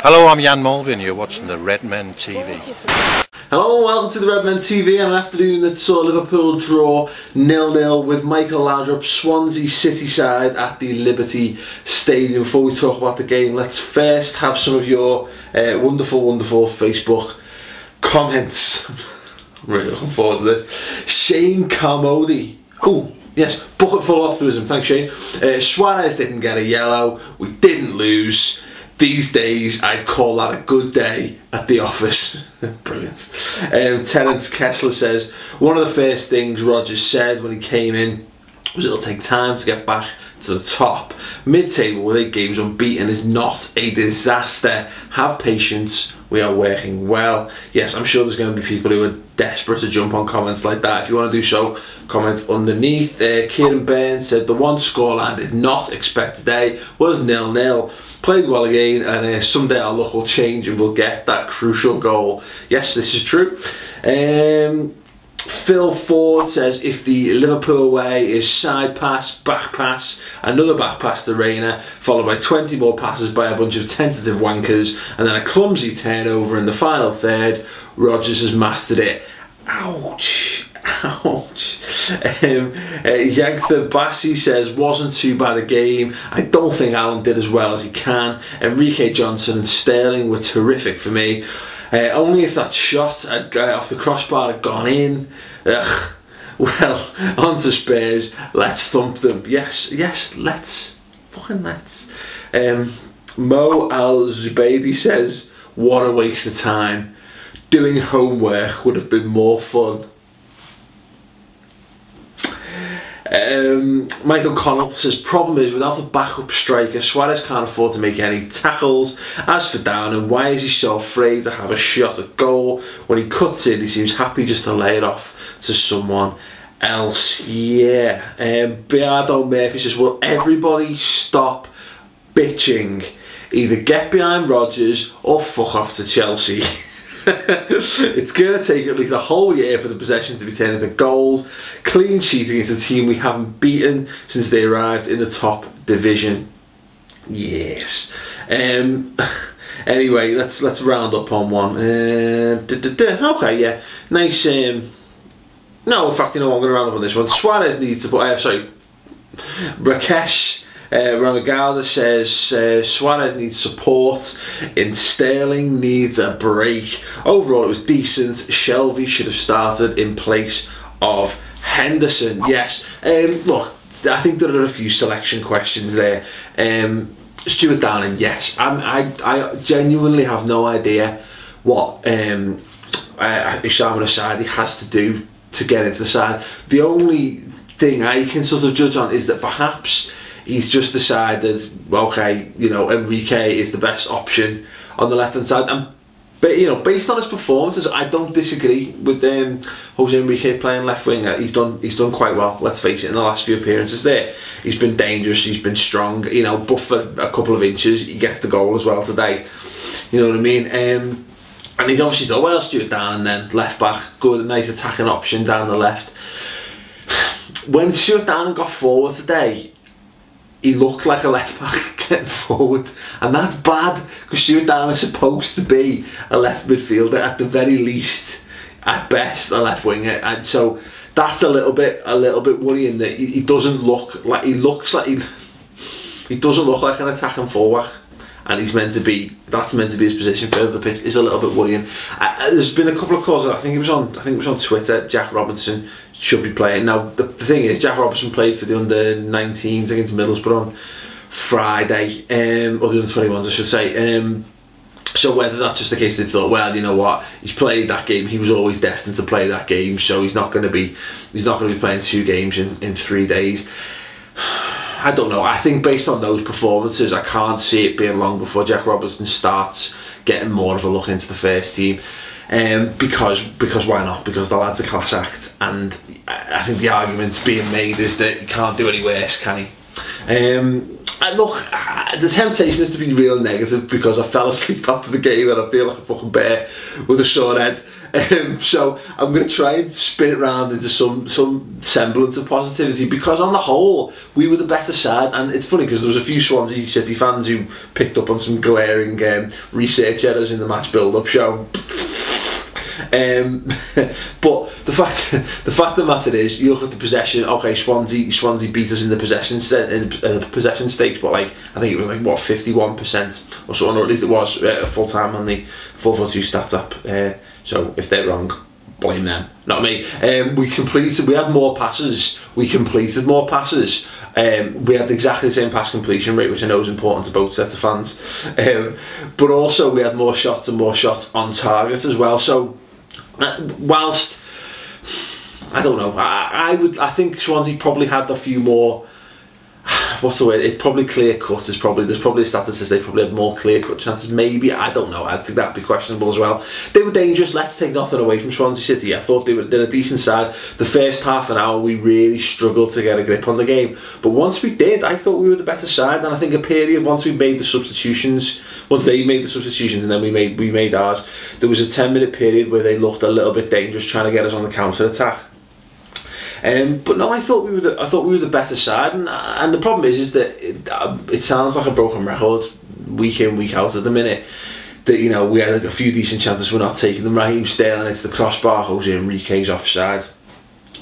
Hello, I'm Jan Mulvey and you're watching the Redmen TV. Hello and welcome to the Redmen TV, and after doing the Liverpool draw 0-0 with Michael Laudrup, Swansea City side at the Liberty Stadium. Before we talk about the game, let's first have some of your wonderful Facebook comments. I'm really looking forward to this. Shane Carmody. Oh, yes, bucket full of optimism. Thanks, Shane. Suarez didn't get a yellow. We didn't lose. These days, I'd call that a good day at the office. Brilliant. Terence Kessler says, one of the first things Rodger said when he came in was it'll take time to get back to the top. Mid-table with 8 games unbeaten is not a disaster. Have patience. We are working well. Yes, I'm sure there's going to be people who are desperate to jump on comments like that. If you want to do so, comment underneath. Kieran Burns said the one scoreline I did not expect today was 0-0. Played well again, and someday our luck will change and we'll get that crucial goal. Yes, this is true. Phil Ford says if the Liverpool way is side pass, back pass, another back pass to Reina, followed by 20 more passes by a bunch of tentative wankers, and then a clumsy turnover in the final third, Rodgers has mastered it. Ouch. Ouch. Yagtha Bassi says wasn't too bad a game. I don't think Alan did as well as he can. Enrique, Johnson and Sterling were terrific for me. Only if that shot off the crossbar had gone in. Ugh. Well, on to Spurs. Let's thump them. Yes, let's. Fucking let's. Mo Al-Zubaydi says, what a waste of time. Doing homework would have been more fun. Michael Connell says, problem is without a backup striker, Suarez can't afford to make any tackles. As for Downham, why is he so afraid to have a shot at goal? When he cuts in, he seems happy just to lay it off to someone else. Yeah. Beardo Murphy says, will everybody stop bitching? Either get behind Rodgers or fuck off to Chelsea. It's going to take at least a whole year for the possession to be turned into goals. Clean sheet against a team we haven't beaten since they arrived in the top division. Yes. Anyway, let's round up on one. Okay, yeah, nice. No, in fact, you know what, I'm going to round up on this one. Suarez needs to put. Sorry, Rakesh Ramagalda says Suarez needs support and Sterling needs a break. Overall it was decent. Shelby should have started in place of Henderson. Yes. Look, I think there are a few selection questions there. Stuart Downing, yes. I genuinely have no idea what Isham Asadi has to do to get into the side. The only thing I can sort of judge on is that perhaps he's just decided, okay, you know, Enrique is the best option on the left hand side, and you know, based on his performances, I don't disagree with Jose Enrique playing left winger. He's done quite well. Let's face it. In the last few appearances, there, he's been dangerous. He's been strong. You know, but for a couple of inches, he gets the goal as well today. You know what I mean? And he's obviously done well. Stuart down and then left back, good, nice attacking option down the left. When Stuart Down got forward today, he looked like a left back getting forward, and that's bad because Stuart Down is supposed to be a left midfielder at the very least, at best a left winger, and so that's a little bit worrying that he doesn't look like he doesn't look like an attacking fullback, and he's meant to be. That's meant to be his position further the pitch. Is a little bit worrying. There's been a couple of calls. I think it was on Twitter. Jack Robinson should be playing. Now the thing is, Jack Robinson played for the under-19s against Middlesbrough on Friday, or the under-21s I should say. So whether that's just the case they thought, well, you know what, he's played that game, he was always destined to play that game, so he's not going to be playing 2 games in 3 days. I don't know. I think based on those performances, I can't see it being long before Jack Robinson starts getting more of a look into the first team. Because why not? Because the lad's a class act, and I think the argument being made is that he can't do any worse, can he? Look, the temptation is to be real negative because I fell asleep after the game and I feel like a fucking bear with a sore head. So I'm going to try and spin it round into some semblance of positivity, because on the whole we were the better side. And it's funny because there was a few Swansea City fans who picked up on some glaring research errors in the match build-up show. But the fact of the matter is, you look at the possession. Okay, Swansea beat us in the possession stakes, but like I think it was like what 51% or something, or at least it was full time on the 442 stats app. So if they're wrong, blame them, not me. We had more passes. We completed more passes. We had exactly the same pass completion rate, which I know is important to both sets of fans. But also we had more shots and more shots on target as well. So whilst I don't know, I think Swansea probably had a few more. What's the word? It's probably clear cut. There's probably a stat that says they probably had more clear cut chances. Maybe, I don't know. I think that'd be questionable as well. They were dangerous. Let's take nothing away from Swansea City. I thought they're a decent side. The first half an hour we really struggled to get a grip on the game, but once we did, I thought we were the better side. And I think a period once we made the substitutions, once they made the substitutions and then we made ours, there was a 10-minute period where they looked a little bit dangerous, trying to get us on the counter attack. But no, I thought we were the better side, and the problem is that it sounds like a broken record week in, week out at the minute. That, you know, we had a few decent chances, we're not taking them. Raheem Sterling, it's the crossbar, Jose Enrique's offside.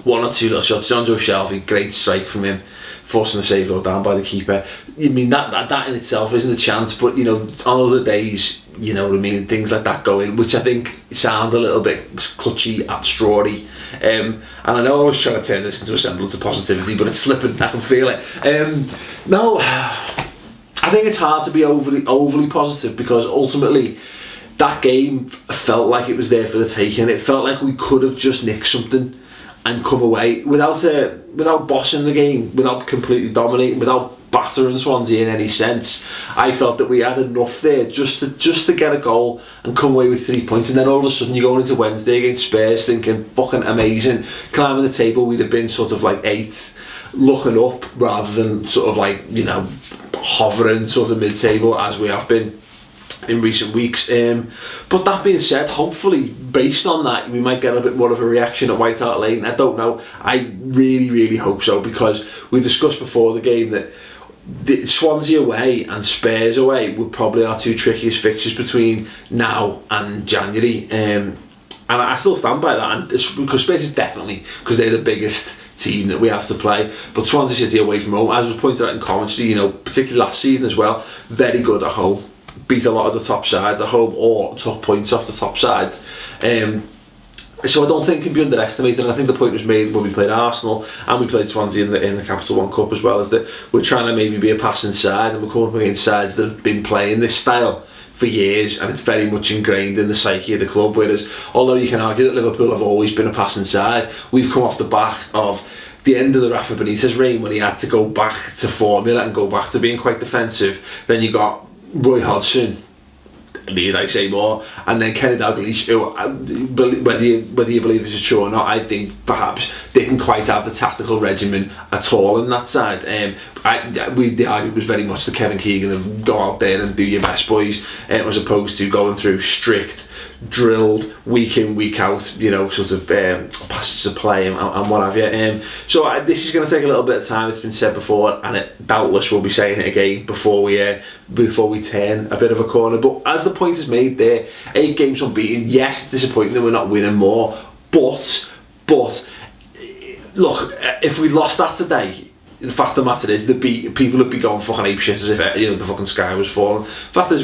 One or two little shots. John Joe Shelby, great strike from him, forcing the save though down by the keeper. I mean, that in itself isn't a chance, but you know, on other days, you know what I mean, things like that go in, which I think sounds a little bit clutchy at strawy. And I know I was trying to turn this into a semblance of positivity, but it's slipping, I can feel it. No, I think it's hard to be overly positive, because ultimately that game felt like it was there for the taking. It felt like we could have just nicked something and come away without bossing the game, without completely dominating, without battering Swansea in any sense. I felt that we had enough there just to get a goal and come away with 3 points, and then all of a sudden you're going into Wednesday against Spurs thinking fucking amazing, climbing the table. We'd have been sort of like 8th, looking up rather than sort of like, you know, hovering sort of mid-table as we have been in recent weeks. But that being said, hopefully based on that we might get a bit more of a reaction at White Hart Lane. I don't know, I really hope so, because we discussed before the game that the Swansea away and Spurs away were probably our two trickiest fixtures between now and January, and I still stand by that. And because Spurs is definitely, because they're the biggest team that we have to play, but Swansea City away from home, as was pointed out in commentary, you know, particularly last season as well, very good at home, beat a lot of the top sides at home or took points off the top sides. So I don't think it can be underestimated, and I think the point was made when we played Arsenal and we played Swansea in the Capital One Cup as well, is that we're trying to maybe be a passing side, and we're coming up against sides that have been playing this style for years, and it's very much ingrained in the psyche of the club. Whereas, although you can argue that Liverpool have always been a passing side, we've come off the back of the end of the Rafa Benitez reign, when he had to go back to formula and go back to being quite defensive. Then you got Roy Hodgson, need I say more, and then Kenny Dalglish, who, whether you believe this is true or not, I think perhaps didn't quite have the tactical regimen at all in that side. The argument was very much the Kevin Keegan of go out there and do your best, boys, as opposed to going through strict, drilled, week in, week out, you know, sort of passages of play and what have you. So this is going to take a little bit of time. It's been said before, and it doubtless will be saying it again before we turn a bit of a corner. But as the point is made there, 8 games unbeaten. Yes, it's disappointing that we're not winning more, but look, if we lost that today, the fact of the matter is people would be going fucking apeshit as if, you know, the fucking sky was falling. The fact is,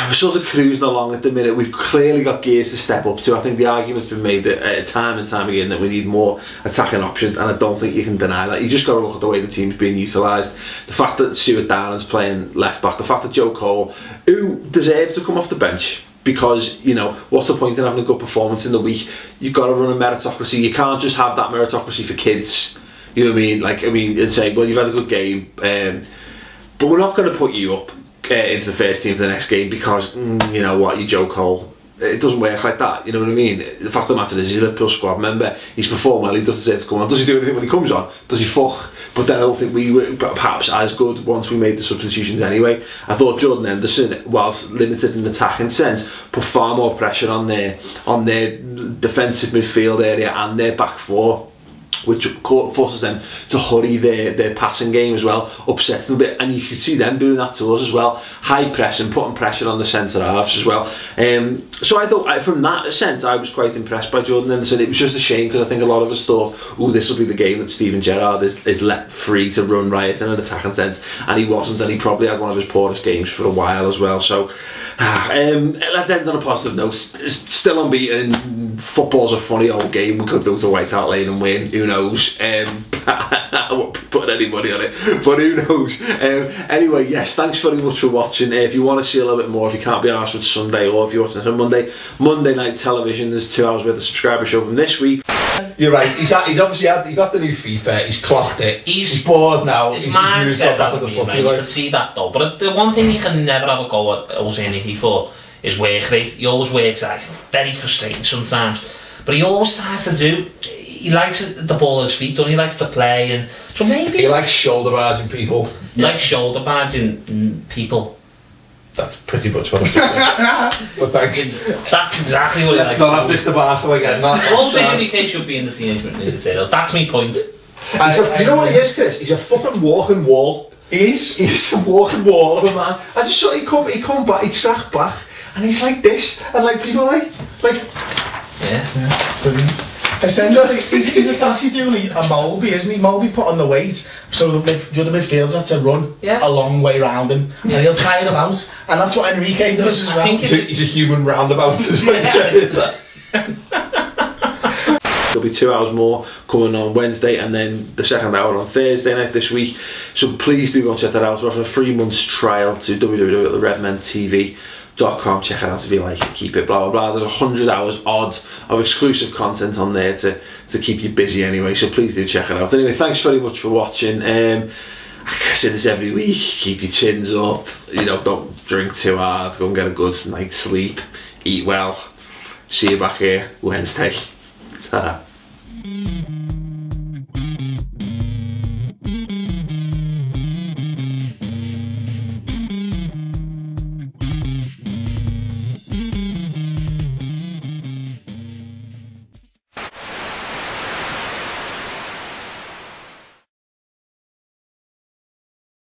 we're sort of cruising along at the minute. We've clearly got gears to step up to. I think the argument's been made that, time and time again, that we need more attacking options, and I don't think you can deny that. You just got to look at the way the team's being utilised. The fact that Stuart Downing's playing left back, the fact that Joe Cole, who deserves to come off the bench, because, you know, what's the point in having a good performance in the week? You've got to run a meritocracy. You can't just have that meritocracy for kids, you know what I mean? Like, I mean, and say, well, you've had a good game, but we're not going to put you up into the first team for the next game because, you know what, you Joe Cole. it doesn't work like that, you know what I mean? The fact of the matter is, he's a Liverpool squad member, he's performed well, he doesn't deserve to come on. Does he do anything when he comes on? Does he fuck? But then I don't think we were perhaps as good once we made the substitutions anyway. I thought Jordan Henderson, whilst limited in attacking sense, put far more pressure on their defensive midfield area and their back four, which forces them to hurry their passing game as well, upsets them a bit, and you could see them doing that to us as well. High pressing, putting pressure on the centre halves as well. So I thought, from that sense, I was quite impressed by Jordan Henderson. It was just a shame because I think a lot of us thought, oh, this will be the game that Steven Gerrard is let free to run riot in an attacking sense, and he wasn't, and he probably had one of his poorest games for a while as well. So let's end on a positive note. Still unbeaten. Football's a funny old game. We could go to White Hart Lane and win. Who knows? I won't put any money on it, but who knows? Anyway, yes, thanks very much for watching. If you want to see a little bit more, if you can't be arsed with Sunday, or if you're watching this on Monday night television, there's 2 hours worth of subscriber show from this week. You're right. He's obviously he got the new FIFA. He's clocked it. He's bored now. His mindset hasn't been right. You can see that though. But the one thing you can never have a go at Enrique for is work rate. He always works like very frustrating sometimes. But he always has to do. He likes the ball at his feet, don't he? He likes to play, and so maybe he likes shoulder barging people. He likes shoulder barging people. That's pretty much what I'm saying. But thanks. That's exactly what he likes. Let's not have this debacle again. Also, Enrique should be in the Teenage Mutant Ninja Turtles. That's my point. You know what he is, Chris? He's a fucking walking wall. He's a walking wall of a man. I just saw he come back, he'd track back, and he's like this, and like people like yeah, brilliant. Essentially, he's essentially doing a Mulby, isn't he? Mulby put on the weight, so the other midfielders have to run a long way round him, and he'll tire them out, and that's what Enrique does as well. He's a human roundabout as well. There'll be 2 hours more coming on Wednesday, and then the second hour on Thursday night this week. So please do go and check that out. We're offering a 3 months trial to www.redmentv.com. Check it out if you like it, keep it, blah blah blah. There's 100 hours odd of exclusive content on there to keep you busy anyway, so please do check it out. Anyway, thanks very much for watching. I say this every week, keep your chins up, you know, don't drink too hard, go and get a good night's sleep, eat well. See you back here Wednesday. Ta-da.